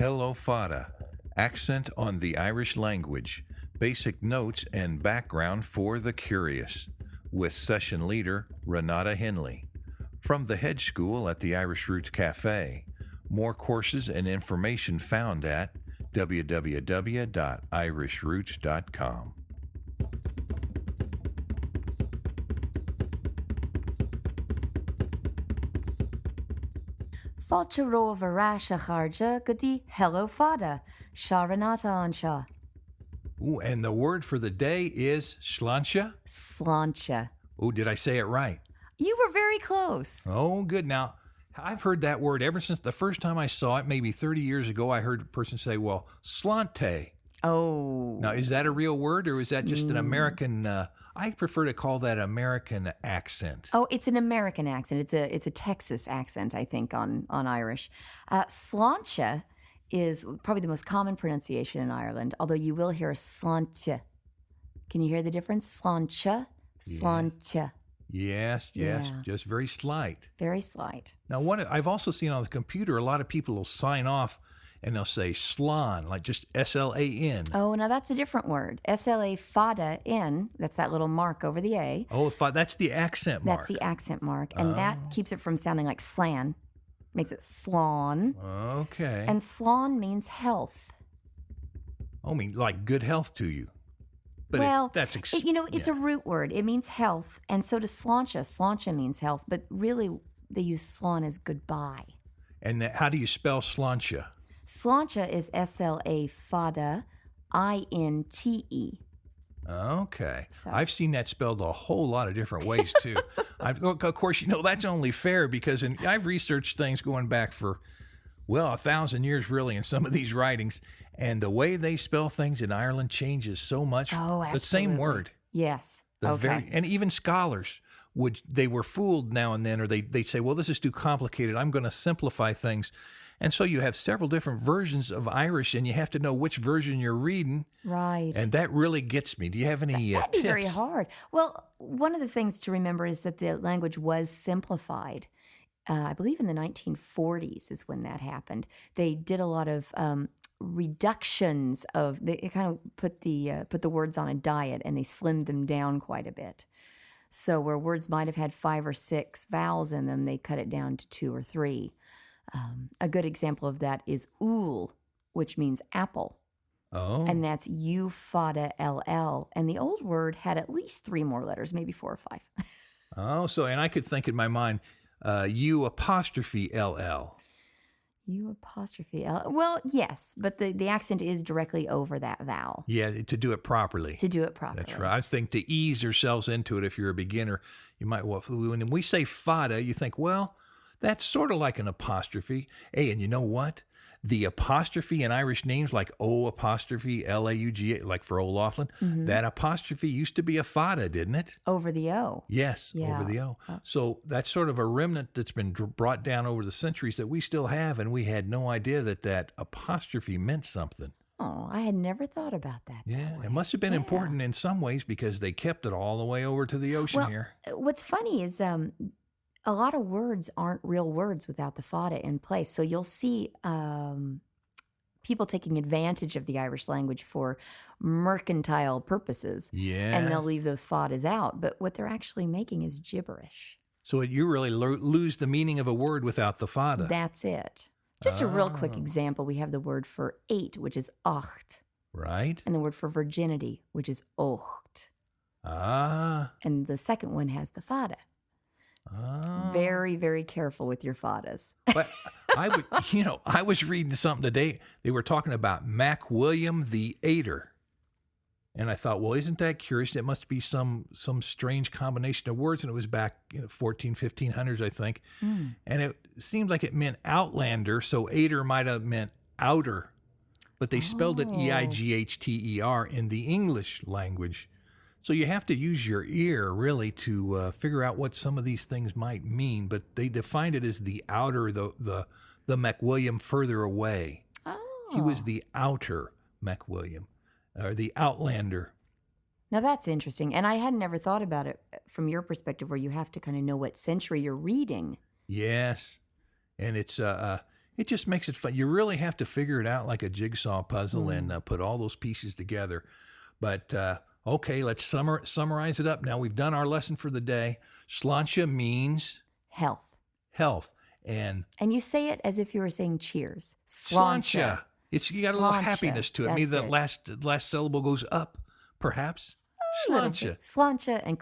Hello Fada, accent on the Irish language, basic notes and background for the curious, with session leader Renata Henley. From the Hedge School at the Irish Roots Cafe. More courses and information found at www.irishroots.com. Fáilte romh arás a chairde go dtí Hello Fada, seo Renata anseo. Ooh, and the word for the day is Sláinte. Sláinte. Oh, did I say it right? You were very close. Oh, good. Now, I've heard that word ever since the first time I saw it, maybe 30 years ago. I heard a person say, well, Sláinte. Oh. Now, is that a real word or is that just an American? I prefer to call that American accent. Oh, it's an American accent. It's a Texas accent, I think, on Irish. Sláinte is probably the most common pronunciation in Ireland, although you will hear sláinte. Can you hear the difference? Sláinte, sláinte. Yes, Yeah. just very slight. Very slight. Now, I've also seen on the computer, a lot of people will sign off and they'll say slán, like just S-L-A-N. Oh, now that's a different word. S-L-A Fada N, that's that little mark over the A. Oh, that's the accent mark. That's the accent mark. And that keeps it from sounding like slan. Makes it slán. Okay. And slán means health. Oh, I mean, like good health to you. But it's a root word. It means health. And so does sláinte. Sláinte means health. But really, they use slán as goodbye. And how do you spell Sláinte? Sláinte is S-L-A Fada I-N-T-E. Okay. So. I've seen that spelled a whole lot of different ways, too. Of course, that's only fair because I've researched things going back for, 1,000 years, really, in some of these writings. And the way they spell things in Ireland changes so much. Oh, absolutely. The same word. Yes. And even scholars, they were fooled now and then, or they'd say, well, this is too complicated. I'm going to simplify things. And so you have several different versions of Irish, and you have to know which version you're reading. Right. And that really gets me. Do you have any That'd tips? be very hard. Well, one of the things to remember is that the language was simplified. I believe in the 1940s is when that happened. They did a lot of reductions of. They kind of put the words on a diet, and they slimmed them down quite a bit. So where words might have had 5 or 6 vowels in them, they cut it down to 2 or 3. A good example of that is ool, which means apple. Oh. And that's U-Fada-L-L. And the old word had at least 3 more letters, maybe 4 or 5. Oh, and I could think in my mind, U''L-L. U''L. Well, yes, but the accent is directly over that vowel. Yeah, to do it properly. That's right. I think to ease yourselves into it, if you're a beginner, you might, when we say fada, you think, well, that's sort of like an apostrophe. Hey, and you know what? The apostrophe in Irish names like O''Laugh, like for OLaughlin, that apostrophe used to be a fada, didn't it? Over the O. Yes, Yeah. over the O. So that's sort of a remnant that's been brought down over the centuries that we still have, and we had no idea that apostrophe meant something. Oh, I had never thought about that. Yeah, it must have been important in some ways because they kept it all the way over to the ocean here. What's funny is a lot of words aren't real words without the fada in place. So you'll see people taking advantage of the Irish language for mercantile purposes. Yeah. And they'll leave those fadas out. But what they're actually making is gibberish. So you really lose the meaning of a word without the fada. That's it. Just a real quick example. We have the word for 8, which is ocht. Right. And the word for virginity, which is ocht. Ah. And the second one has the fada. Very, very careful with your fadas. But I was reading something today. They were talking about Mac William the Eighter. And I thought, well, isn't that curious? It must be some strange combination of words. And it was back in 1500s, I think. And it seemed like it meant outlander. So Eighter might have meant outer. But they spelled it E-I-G-H-T-E-R in the English language. So you have to use your ear, really, to figure out what some of these things might mean. But they defined it as the outer, the MacWilliam further away. Oh. He was the outer MacWilliam, or the outlander. Now that's interesting. And I had never thought about it from your perspective where you have to kind of know what century you're reading. Yes. And it's It just makes it fun. You really have to figure it out like a jigsaw puzzle and put all those pieces together. But okay, let's summarize it up. Now we've done our lesson for the day. Sláinte means Health. health, and you say it as if you were saying cheers. Sláinte. You got a little Sláinte. happiness to it. Maybe the That's last syllable goes up, perhaps. A little Sláinte. bit. Sláinte, and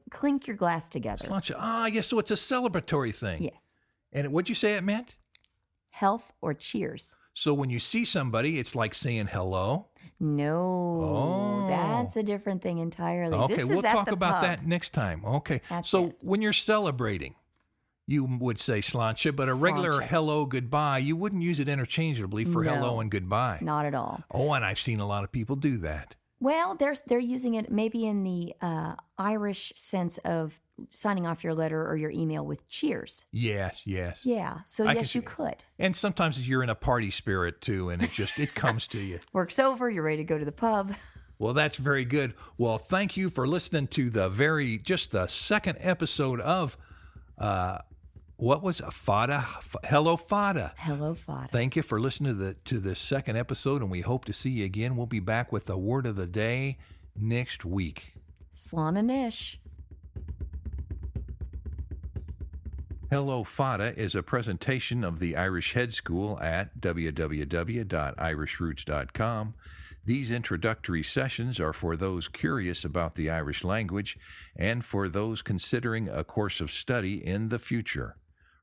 clink your glass together. Sláinte. I guess so. It's a celebratory thing. Yes. And what'd you say it meant? Health or cheers. So when you see somebody, it's like saying hello. No, that's a different thing entirely. Okay, This we'll is at talk the about pub. that next time. Okay. That's So it. when you're celebrating, you would say sláinte, but a regular Sláinte. hello, goodbye, you wouldn't use it interchangeably for No. hello and goodbye. Not at all. Oh, and I've seen a lot of people do that. Well, they're using it maybe in the Irish sense of signing off your letter or your email with cheers. Yes. Yeah. So I can yes, see you it. could. And sometimes you're in a party spirit too, and it comes to you. Work's over. You're ready to go to the pub. Well, that's very good. Well, thank you for listening to just the second episode of what was a Fada? Hello, Fada. Hello, Fada. Thank you for listening to this second episode, and we hope to see you again. We'll be back with the word of the day next week. Slán and Ish. Hello, Fada is a presentation of the Irish Head School at www.irishroots.com. These introductory sessions are for those curious about the Irish language and for those considering a course of study in the future.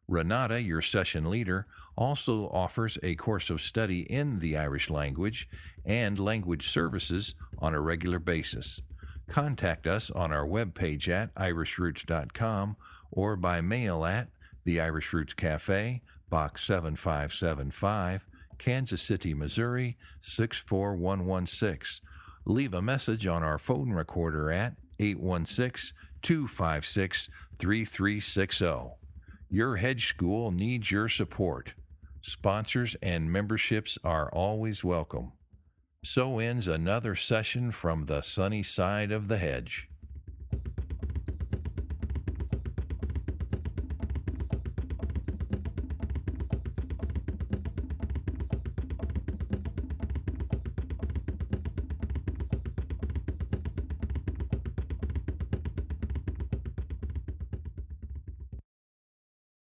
Renata, your session leader, also offers a course of study in the Irish language and language services on a regular basis. Contact us on our webpage at irishroots.com or by mail at the Irish Roots Cafe, Box 7575, Kansas City, Missouri 64116. Leave a message on our phone recorder at 816-256-3360. Your hedge school needs your support. Sponsors and memberships are always welcome. So ends another session from the sunny side of the hedge.